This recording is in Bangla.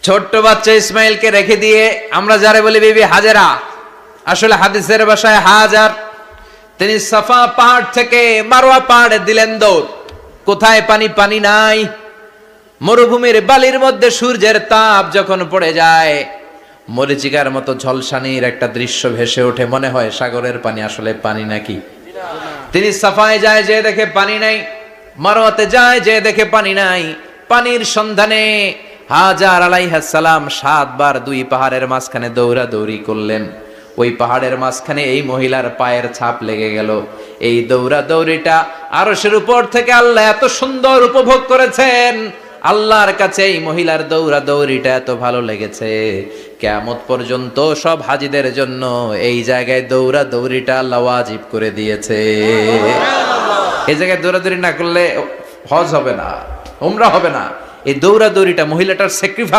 ছোট্ট বাচ্চা ইসমাইলকে রেখে দিয়ে আমরা যারে বলি বিবি হাজেরা, আসলে হাদিসের ভাষায় হাজার, তিনি সাফা পাহাড় থেকে মারওয়া পাহাড়ে দিলেন দৌড়। কোথায় পানি? পানি নাই। মরুভূমির বালির মধ্যে সূর্যের তাপ যখন পড়ে যায়, মরিচিকার মতো ঝলসানির একটা দৃশ্য ভেসে ওঠে, মনে হয় সাগরের পানি, আসলে পানি নাকি। তিনি সাফায় যায়, যে দেখে পানি নাই। মারওয়াতে যায়, যে দেখে পানি নাই। পানির সন্ধানে হাজার আলাইহিস সালাম 7 বার 2 পাহাড়ের মাঝখানে দৌড়াদৌড়ি করলেন। ওই পাহাড়ের মাঝখানে এই মহিলার পায়ের ছাপ লেগে গেল। এই দৌড়াদৌড়িটা আরশের উপর থেকে আল্লাহ এত সুন্দর উপভোগ করেছেন। আল্লাহর কাছে এই মহিলার দৌড়াদৌড়িটা এত ভালো লেগেছে, কিয়ামত পর্যন্ত সব হাজীদের জন্য এই জায়গায় দৌড়াদৌড়িটা আল্লাহ ওয়াজিব করে দিয়েছে। এই জায়গায় দৌড়াদৌড়ি না করলে হজ হবে না, উমরা হবে না। এই দৌড়াদৌড়িটা, মহিলাটার স্যাক্রিফাইস